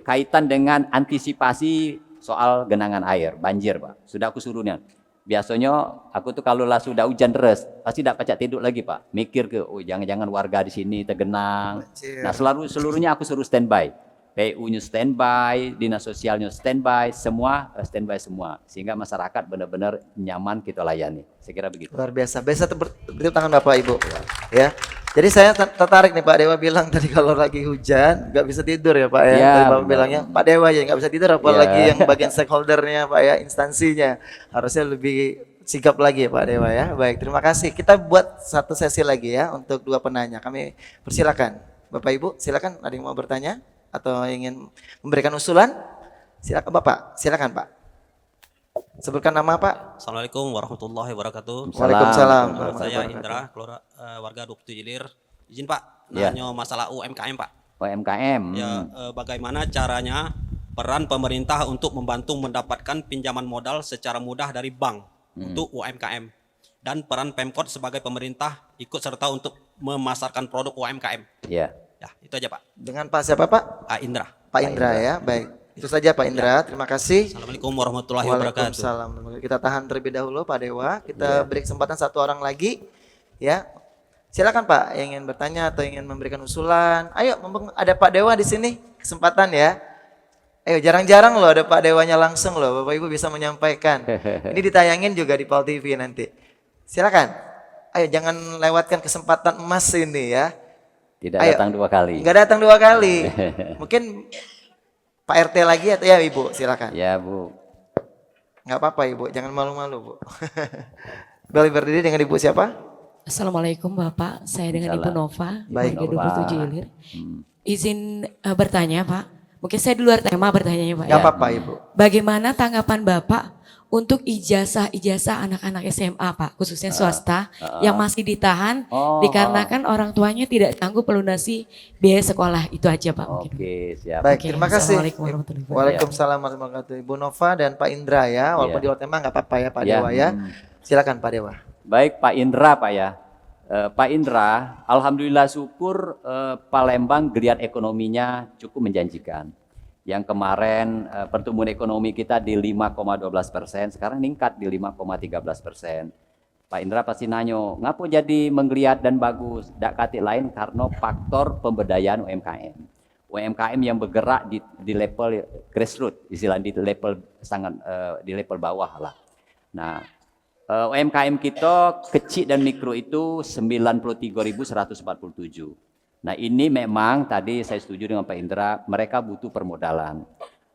B: Kaitan dengan antisipasi soal genangan air, banjir Pak. Sudah aku suruhnya. Biasanya aku tuh kalau lah sudah hujan deras, pasti tidak pacak tidur lagi Pak. Mikir ke, oh jangan-jangan warga di sini tergenang. Nah seluruhnya aku suruh standby. PU-nya standby, dinas sosialnya standby, semua standby semua. Sehingga masyarakat benar-benar nyaman kita layani. Saya kira begitu.
A: Luar biasa. Biasa beri tangan Bapak Ibu. Ya. Jadi saya tertarik nih Pak Dewa bilang tadi kalau lagi hujan nggak bisa tidur ya Pak ya.
B: Ya
A: Tadi Bapak bilangnya Pak Dewa ya nggak bisa tidur apalagi yang bagian stakeholdernya Pak ya, instansinya. Harusnya lebih sigap lagi ya Pak Dewa ya. Baik, terima kasih. Kita buat satu sesi lagi ya untuk 2 penanya. Kami persilakan. Bapak Ibu, silakan ada yang mau bertanya atau ingin memberikan usulan? Silakan Bapak, silakan Pak. Sebutkan nama Pak.
H: Assalamualaikum warahmatullahi wabarakatuh.
A: Waalaikumsalam.
H: Saya Indra, warga 27 Hilir. Izin Pak,
B: Ya.
H: nanya masalah UMKM Pak.
B: UMKM.
H: Ya, bagaimana caranya peran pemerintah untuk membantu mendapatkan pinjaman modal secara mudah dari bank untuk UMKM dan peran Pemkot sebagai pemerintah ikut serta untuk memasarkan produk UMKM.
B: Ya.
H: Ya, itu aja Pak.
A: Dengan Pak siapa Pak?
H: Pak Indra.
A: Pak Indra ya, baik. Itu saja Pak Indra, terima kasih.
H: Assalamualaikum warahmatullahi wabarakatuh.
A: Waalaikumsalam. Kita tahan terlebih dahulu Pak Dewa, kita beri kesempatan satu orang lagi ya. Silakan Pak, yang ingin bertanya atau ingin memberikan usulan. Ayo, mumpung ada Pak Dewa di sini, kesempatan ya. Ayo, jarang-jarang loh ada Pak Dewanya langsung loh, Bapak Ibu bisa menyampaikan. Ini ditayangin juga di Pal TV nanti. Silakan. Ayo, jangan lewatkan kesempatan emas ini ya.
B: Tidak
A: Ayo.
B: datang 2 kali.
A: Nggak datang 2 kali. Mungkin Pak RT lagi atau ya Ibu, silakan.
B: Ya Bu.
A: Nggak apa-apa Ibu, jangan malu-malu Bu. Boleh berdiri dengan Ibu siapa?
I: Assalamualaikum Bapak, saya dengan Ibu Nova,
A: Baik,
I: warga 27 Ilir. Izin bertanya Pak, mungkin saya di luar tema bertanyanya Pak.
A: Nggak
I: Ya.
A: apa-apa Ibu.
I: Bagaimana tanggapan Bapak untuk ijazah anak-anak SMA Pak, khususnya swasta yang masih ditahan dikarenakan orang tuanya tidak sanggup melunasi biaya sekolah, itu aja Pak mungkin.
B: Oke, siap.
A: Baik,
I: Oke,
A: terima kasih.
I: Assalamualaikum warahmatullahi wabarakatuh.
A: Waalaikumsalam warahmatullahi wabarakatuh. Ibu Nova dan Pak Indra ya, walaupun
B: Iya.
A: di luar tema nggak apa-apa ya Pak
B: Iya.
A: Dewa ya. Silakan Pak Dewa.
B: Baik Pak Indra Pak ya. Pak Indra, alhamdulillah syukur Palembang geliat ekonominya cukup menjanjikan. Yang kemarin pertumbuhan ekonomi kita di 5,12%, sekarang meningkat di 5,13%. Pak Indra pasti nanyo, ngapo jadi menggeliat dan bagus? Dak katik lain karena faktor pemberdayaan UMKM. UMKM yang bergerak di level grassroots, istilahnya di level sangat di level bawah lah. Nah, UMKM kita kecil dan mikro itu 93.147. Nah ini memang tadi saya setuju dengan Pak Indra, mereka butuh permodalan.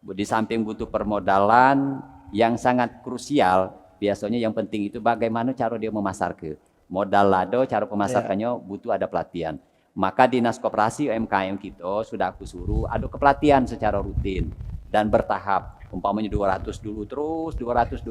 B: Di samping butuh permodalan yang sangat krusial, biasanya yang penting itu bagaimana cara dia memasar ke. Modal lado, cara pemasarannya butuh ada pelatihan. Maka Dinas Koperasi UMKM kita sudah aku suruh ada kepelatihan secara rutin dan bertahap. Umpamanya 200 dulu terus, 200.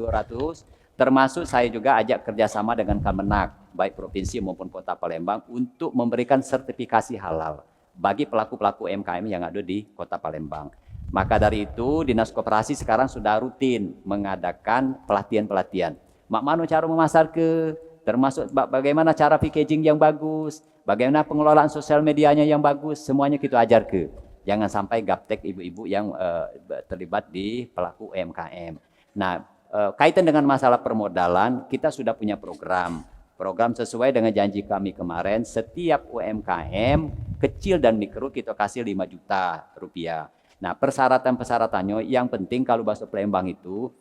B: Termasuk saya juga ajak kerjasama dengan Kemenak, baik provinsi maupun kota Palembang untuk memberikan sertifikasi halal bagi pelaku-pelaku UMKM yang ada di kota Palembang. Maka dari itu Dinas Koperasi sekarang sudah rutin mengadakan pelatihan-pelatihan. Mak mano cara memasar ke, termasuk bagaimana cara packaging yang bagus, bagaimana pengelolaan sosial medianya yang bagus, semuanya kita ajar ke. Jangan sampai gaptek ibu-ibu yang terlibat di pelaku UMKM. Nah, kaitan dengan masalah permodalan, kita sudah punya program sesuai dengan janji kami kemarin. Setiap UMKM kecil dan mikro kita kasih 5 juta rupiah. Nah, persyaratan-persyaratannya yang penting kalau bahasa Palembang itu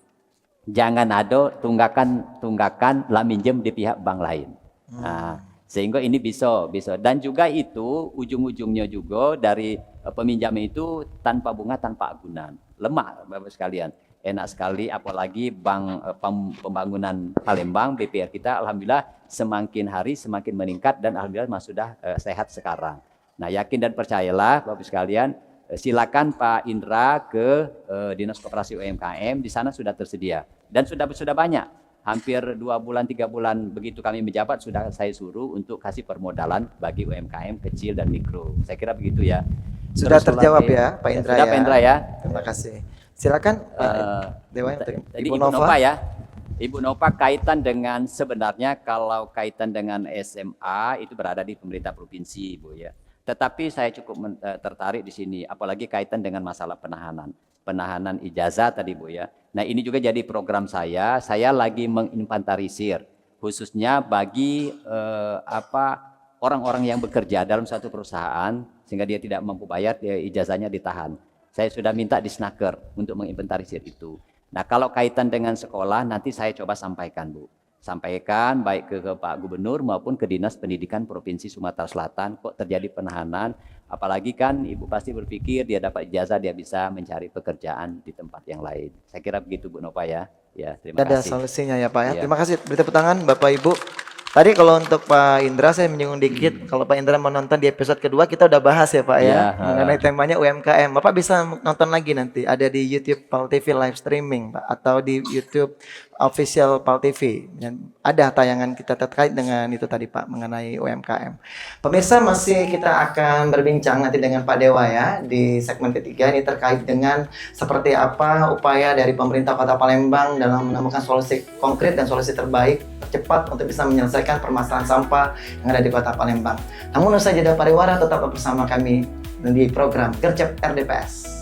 B: jangan ada tunggakan lah minjem di pihak bank lain. Nah, sehingga ini bisa dan juga itu ujung-ujungnya juga dari peminjam itu tanpa bunga, tanpa agunan. Lemah Bapak sekalian. Enak sekali, apalagi Bank Pembangunan Palembang BPR kita alhamdulillah semakin hari semakin meningkat dan alhamdulillah sudah sehat sekarang. Nah, yakin dan percayalah Bapak sekalian, silakan Pak Indra ke Dinas Koperasi UMKM, di sana sudah tersedia dan sudah banyak. Hampir 2 bulan 3 bulan begitu kami menjabat sudah saya suruh untuk kasih permodalan bagi UMKM kecil dan mikro. Saya kira begitu ya.
A: Sudah
B: Terus
A: terjawab ya Pak Indra
B: sudah
A: ya.
B: Pak Indra ya.
A: Terima kasih. Silakan Dewa untuk
B: Tadi
A: Ibu Nova.
B: ya. Ibu Nova kaitan dengan sebenarnya kalau kaitan dengan SMA itu berada di pemerintah provinsi Ibu ya. Tetapi saya cukup tertarik di sini apalagi kaitan dengan masalah penahanan ijazah tadi Bu ya. Nah, ini juga jadi program saya lagi menginventarisir khususnya bagi orang-orang yang bekerja dalam satu perusahaan sehingga dia tidak mampu bayar, dia ijazahnya ditahan. Saya sudah minta di Snaker untuk menginventarisir itu. Nah, kalau kaitan dengan sekolah nanti saya coba sampaikan Bu. Sampaikan baik ke Pak Gubernur maupun ke Dinas Pendidikan Provinsi Sumatera Selatan kok terjadi penahanan. Apalagi kan Ibu pasti berpikir dia dapat ijazah dia bisa mencari pekerjaan di tempat yang lain. Saya kira begitu Bu Nova ya. Ya, terima
A: Ada
B: kasih.
A: solusinya ya Pak ya.
B: Iya.
A: Terima kasih. Beri tepuk tangan Bapak Ibu. Tadi kalau untuk Pak Indra saya menyinggung dikit. Kalau Pak Indra mau nonton di episode kedua kita udah bahas ya Pak ya.
B: Iya,
A: Mengenai temanya UMKM. Bapak bisa nonton lagi nanti. Ada di YouTube Pal TV live streaming Pak. Atau di YouTube official PAL TV. Dan ada tayangan kita terkait dengan itu tadi Pak, mengenai UMKM. Pemirsa, masih kita akan berbincang nanti dengan Pak Dewa ya di segmen ketiga ini terkait dengan seperti apa upaya dari pemerintah Kota Palembang dalam menemukan solusi konkret dan solusi terbaik cepat untuk bisa menyelesaikan permasalahan sampah yang ada di Kota Palembang. Namun usai jeda pariwara, tetap bersama kami di program Gercep RDPS.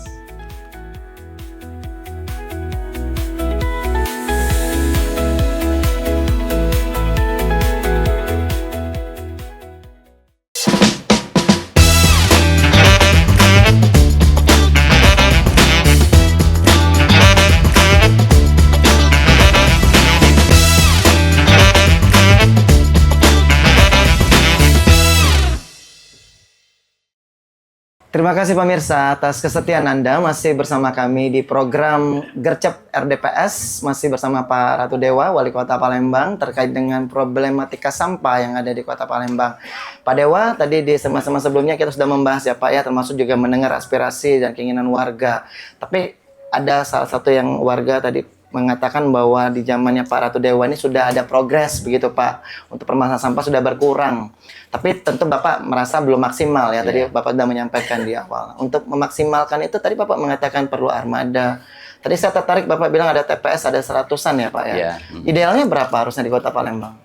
A: Terima kasih pemirsa atas kesetiaan Anda masih bersama kami di program Gercep RDPS, masih bersama Pak Ratu Dewa, Wali Kota Palembang, terkait dengan problematika sampah yang ada di Kota Palembang. Pak Dewa, tadi di sama-sama sebelumnya kita sudah membahas ya Pak ya, termasuk juga mendengar aspirasi dan keinginan warga. Tapi ada salah satu yang warga tadi mengatakan bahwa di zamannya Pak Ratu Dewa ini sudah ada progres begitu Pak, untuk permasalahan sampah sudah berkurang. Tapi tentu Bapak merasa belum maksimal ya, tadi Bapak sudah menyampaikan di awal. Untuk memaksimalkan itu tadi Bapak mengatakan perlu armada. Tadi saya tertarik Bapak bilang ada TPS ada 100-an ya Pak ya. Idealnya berapa harusnya di Kota Palembang?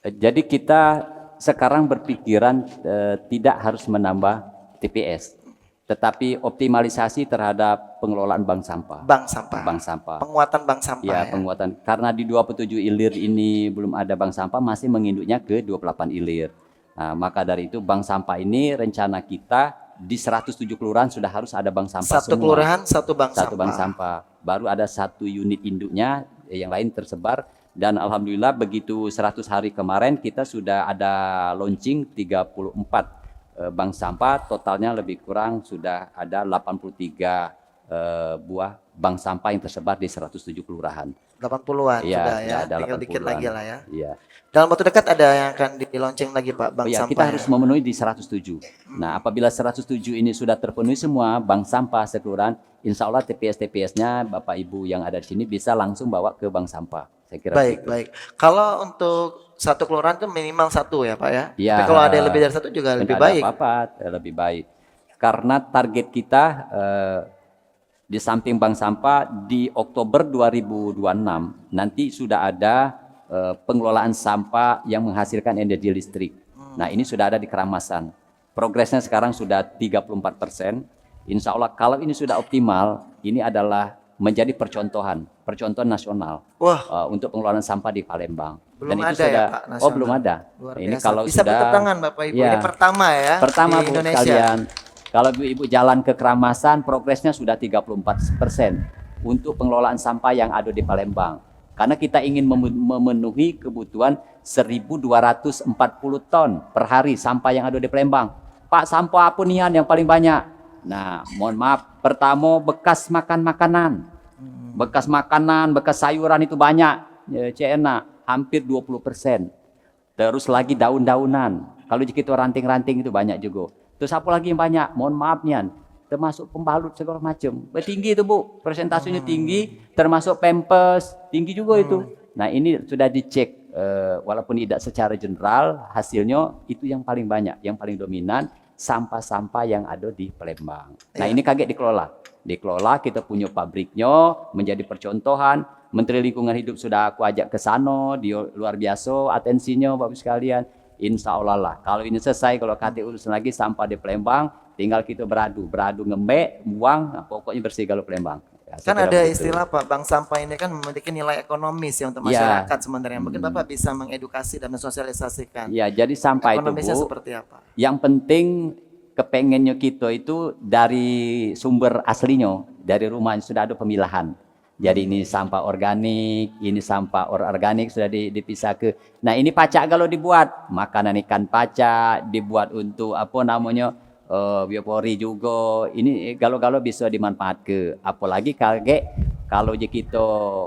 B: Jadi kita sekarang berpikiran tidak harus menambah TPS, tetapi optimalisasi terhadap pengelolaan bank sampah.
A: Bank sampah.
B: Bank sampah.
A: Penguatan bank sampah ya.
B: Penguatan. Karena di 27 ilir ini belum ada bank sampah, masih menginduknya ke 28 ilir. Nah, maka dari itu bank sampah ini rencana kita di 107 kelurahan sudah harus ada bank sampah
A: satu
B: semua.
A: Kelurahan, satu bank
B: satu
A: sampah.
B: Bank sampah. Baru ada satu unit induknya, yang lain tersebar. Dan alhamdulillah begitu 100 hari kemarin kita sudah ada launching 34 bank sampah, totalnya lebih kurang sudah ada 83 buah bank sampah yang tersebar di 107 kelurahan.
A: 80-an
B: Ya,
A: sudah ya,
B: ada
A: tinggal dikit
B: 80-an.
A: lagi lah ya.
B: Iya.
A: Dalam waktu dekat ada yang akan di-launching lagi Pak, bank sampah.
B: Kita harus memenuhi di 107. Nah, apabila 107 ini sudah terpenuhi semua bank sampah sekelurahan, insya Allah TPS-TPS-nya Bapak Ibu yang ada di sini bisa langsung bawa ke bank sampah. Saya kira
A: Baik, baik. Kalau untuk satu kelurahan itu minimal satu ya Pak ya?
B: Ya,
A: tapi kalau ada yang lebih dari satu juga lebih baik.
B: Apa-apa, lebih baik. Karena target kita di samping bank sampah di Oktober 2026 nanti sudah ada pengelolaan sampah yang menghasilkan energi listrik. Nah, ini sudah ada di Keramasan. Progresnya sekarang sudah 34%. Insya Allah kalau ini sudah optimal, ini adalah menjadi percontohan nasional untuk pengelolaan sampah di Palembang.
A: Belum
B: Dan itu
A: ada
B: sudah,
A: ya Pak, nasional.
B: belum ada.
A: Luar
B: Ini
A: biasa.
B: kalau
A: bisa
B: sudah,
A: bertepuk tangan Bapak Ibu, ini pertama ya
B: pertama
A: di
B: Bu
A: Indonesia.
B: sekalian. Kalau Ibu jalan ke Keramasan, progresnya sudah 34% untuk pengelolaan sampah yang ada di Palembang. Karena kita ingin memenuhi kebutuhan 1.240 ton per hari sampah yang ada di Palembang. Pak, sampah apa nian yang paling banyak? Nah, mohon maaf, pertama bekas makanan. Bekas makanan, bekas sayuran itu banyak. Cena, hampir 20%. Terus lagi daun-daunan. Kalau kita ranting-ranting itu banyak juga. Terus apa lagi yang banyak? Mohon maaf nian, termasuk pembalut segala macam. Tinggi itu Bu, persentasenya tinggi, termasuk pampers, tinggi juga itu. Nah, ini sudah dicek, walaupun tidak secara general, hasilnya itu yang paling banyak, yang paling dominan, sampah-sampah yang ada di Palembang. Nah, ini kaget dikelola, kita punya pabriknya, menjadi percontohan. Menteri Lingkungan Hidup sudah aku ajak ke sana, dia luar biasa atensinya Bapak sekalian. Insya Allah lah, kalau ini selesai, kalau KT urusan lagi sampah di Palembang, tinggal kita beradu ngembek, buang, nah, pokoknya bersih kalau Palembang. Ya,
A: kan ada istilah Pak, bank sampah ini kan memiliki nilai ekonomis ya untuk masyarakat sebenarnya. Mungkin Bapak bisa mengedukasi dan mensosialisasikan.
B: Ya, jadi sampah itu Bu,
A: seperti apa?
B: Yang penting kepengennya kita itu dari sumber aslinya, dari rumah sudah ada pemilahan. Jadi ini sampah organik, ini sampah organik sudah dipisah ke. Nah, ini pacak kalau dibuat, makanan ikan pacak dibuat untuk apa namanya biopori juga. Ini kalau bisa dimanfaat ke. Apalagi kalau kita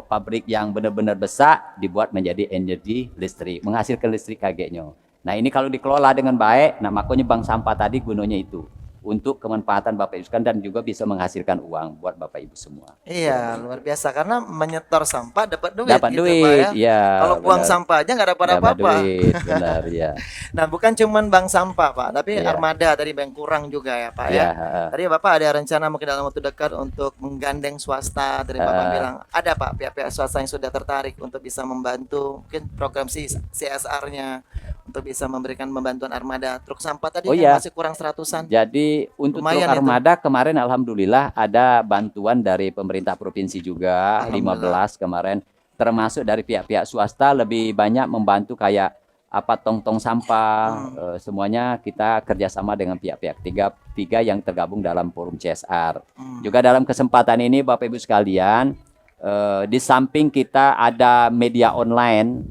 B: pabrik yang benar-benar besar dibuat menjadi energi listrik, menghasilkan listrik kagetnya. Nah, ini kalau dikelola dengan baik, nah makanya bank sampah tadi gunanya itu untuk kemanfaatan Bapak Ibu sekalian dan juga bisa menghasilkan uang buat Bapak Ibu semua.
A: Iya, luar biasa karena menyetor sampah dapat duit
B: Dapat
A: gitu,
B: duit,
A: Pak, ya.
B: ya.
A: Kalau buang
B: benar.
A: sampah aja nggak dapat
B: Dapat
A: apa-apa.
B: duit, benar ya.
A: Nah, bukan cuman bank sampah, Pak, tapi
B: Iya.
A: armada tadi bank kurang juga ya, Pak
B: Iya,
A: ya.
B: heeh.
A: Tadi Bapak ada rencana mungkin dalam waktu dekat untuk menggandeng swasta. Tadi Bapak bilang ada Pak pihak-pihak swasta yang sudah tertarik untuk bisa membantu mungkin program CSR-nya untuk bisa memberikan membantuan armada truk sampah tadi
B: Oh,
A: kan
B: iya.
A: masih kurang 100-an.
B: Jadi untuk
A: Lumayan
B: truk
A: itu.
B: armada kemarin alhamdulillah ada bantuan dari pemerintah provinsi juga
A: Alhamdulillah.
B: 15 kemarin, termasuk dari pihak-pihak swasta lebih banyak membantu kayak apa tong-tong sampah, semuanya kita kerjasama dengan pihak-pihak tiga yang tergabung dalam forum CSR. Juga dalam kesempatan ini Bapak Ibu sekalian, di samping kita ada media online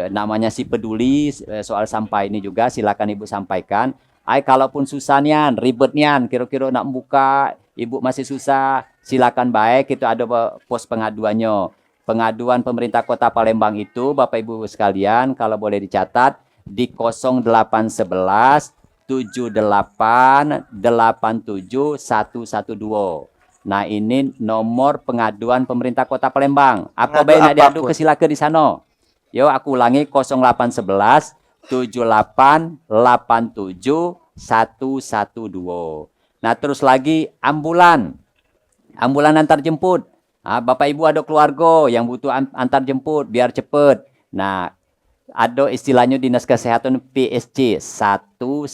B: namanya Si Peduli soal sampah ini juga, silakan Ibu sampaikan. Kalaupun susah nian, ribet nian, kira-kira nak buka, Ibu masih susah, silakan baik itu ada pos pengaduannya. Pengaduan pemerintah Kota Palembang itu Bapak Ibu sekalian kalau boleh dicatat di 0811 78 87 112. Nah, ini nomor pengaduan pemerintah Kota Palembang. Apa baik nak diadu ke silakan di sana. Yo, aku ulangi 0811 78 87 112. Nah, terus lagi ambulan antar jemput. Bapak Ibu ada keluarga yang butuh antar jemput biar cepet. Nah, ada istilahnya Dinas Kesehatan PSC 119.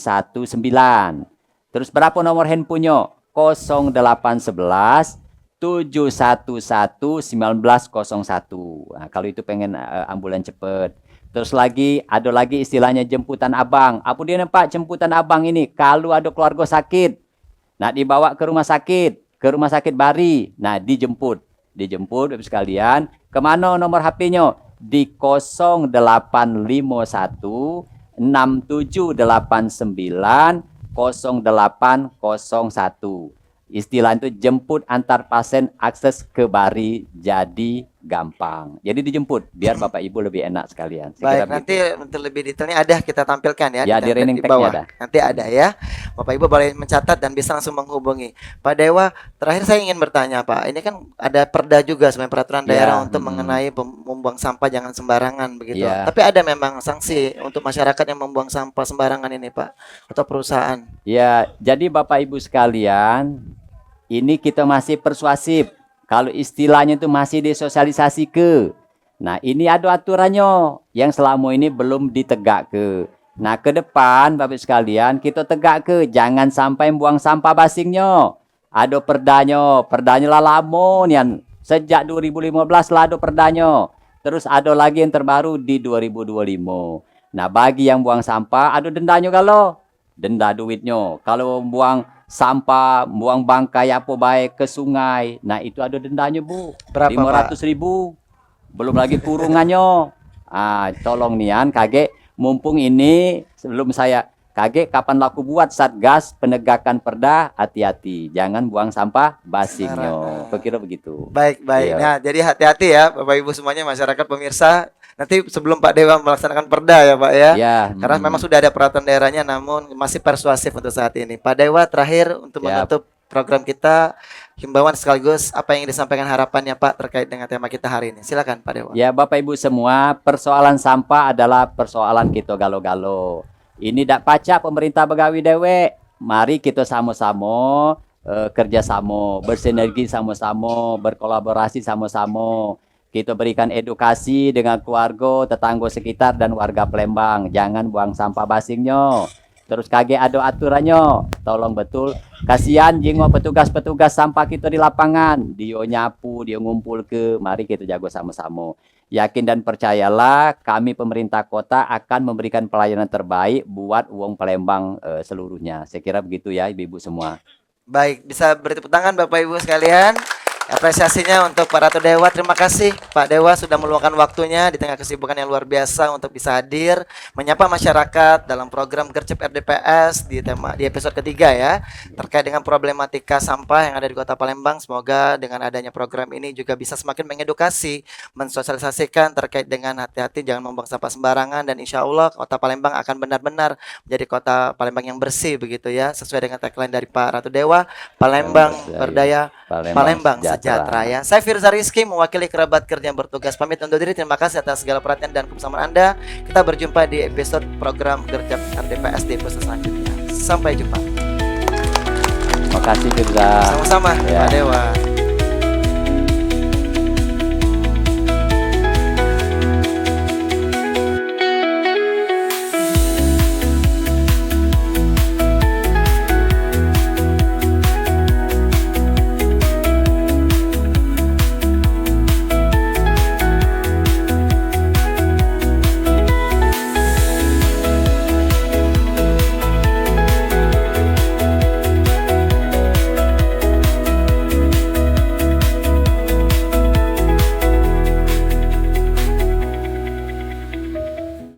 B: Terus berapa nomor handphonenya? 0811 711 1901. Nah, kalau itu pengen ambulan cepet. Terus lagi ada lagi istilahnya jemputan abang. Apa dia Pak jemputan abang ini? Kalau ada keluarga sakit, nah dibawa ke rumah sakit Bari. Nah, dijemput Bapak sekalian. Kemana nomor HP-nya? Di 0851 6789 0801. Istilah itu jemput antar pasien akses ke Bari jadi gampang. Jadi dijemput biar Bapak Ibu lebih enak sekalian.
A: Baik, nanti untuk lebih detailnya ada kita tampilkan ya,
B: Ya, di running
A: di bawah.
B: tag-nya ada.
A: Nanti ada ya. Bapak Ibu boleh mencatat dan bisa langsung menghubungi. Pak Dewa, terakhir saya ingin bertanya Pak, ini kan ada perda juga sebenarnya peraturan daerah untuk mengenai membuang sampah jangan sembarangan begitu.
B: Ya.
A: Tapi ada memang sanksi untuk masyarakat yang membuang sampah sembarangan ini Pak, atau perusahaan.
B: Ya, jadi Bapak Ibu sekalian, ini kita masih persuasif. Kalau istilahnya itu masih disosialisasi ke. Nah, ini ada aturannya yang selama ini belum ditegak ke. Nah, ke depan Bapak sekalian kita tegak ke, jangan sampai buang sampah basingnya. Ada perdanya lah lama nian. Sejak 2015 lah ada perdanya. Terus ada lagi yang terbaru di 2025. Nah, bagi yang buang sampah ada dendanya kalau. Denda duitnya. Kalau buang sampah, buang bangkai apa baik ke sungai, nah itu ada dendanya Bu.
A: Berapa,
B: 500.000. Belum lagi kurungannya. Tolong nian kage mumpung ini sebelum saya kage kapan laku buat Satgas penegakan perda, hati-hati jangan buang sampah basingnya. Kira begitu.
A: Baik.
B: Iya.
A: Nah, jadi hati-hati ya Bapak Ibu semuanya, masyarakat pemirsa. Nanti sebelum Pak Dewa melaksanakan perda ya Pak ya.
B: Ya.
A: Karena memang sudah ada peraturan daerahnya namun masih persuasif untuk saat ini. Pak Dewa, terakhir untuk menutup program kita, himbauan sekaligus apa yang disampaikan harapannya Pak terkait dengan tema kita hari ini. Silakan Pak Dewa.
B: Ya Bapak Ibu semua, persoalan sampah adalah persoalan kita galo-galo. Ini dak pacak pemerintah begawi dewe. Mari kita sama-sama kerjasama, bersinergi sama-sama, berkolaborasi sama-sama. Kita berikan edukasi dengan keluarga, tetangga sekitar dan warga Palembang. Jangan buang sampah basingnya. Terus kage ada aturannya. Tolong betul. Kasihan jengok petugas-petugas sampah kita di lapangan. Dia nyapu, dia ngumpul ke. Mari kita jago sama-sama. Yakin dan percayalah kami pemerintah kota akan memberikan pelayanan terbaik buat uang Palembang seluruhnya. Saya kira begitu ya Ibu-ibu semua.
A: Baik, bisa beri tepuk tangan Bapak Ibu sekalian. Apresiasinya untuk Pak Ratu Dewa. Terima kasih Pak Dewa sudah meluangkan waktunya di tengah kesibukan yang luar biasa untuk bisa hadir menyapa masyarakat dalam program Gercep RDPS di episode ketiga ya, terkait dengan problematika sampah yang ada di Kota Palembang. Semoga dengan adanya program ini juga bisa semakin mengedukasi, mensosialisasikan terkait dengan hati-hati jangan membuang sampah sembarangan, dan insya Allah Kota Palembang akan benar-benar menjadi Kota Palembang yang bersih begitu ya, sesuai dengan tagline dari Pak Ratu Dewa, Palembang berdaya, Palembang sejahtera ya. Saya Firza Rizky mewakili kerabat kerja yang bertugas pamit undur diri. Terima kasih atas segala perhatian dan kebersamaan Anda. Kita berjumpa di episode program Gercep RDPS di episode selanjutnya. Sampai jumpa.
B: Terima kasih Firza.
A: Sama-sama Pak Dewa.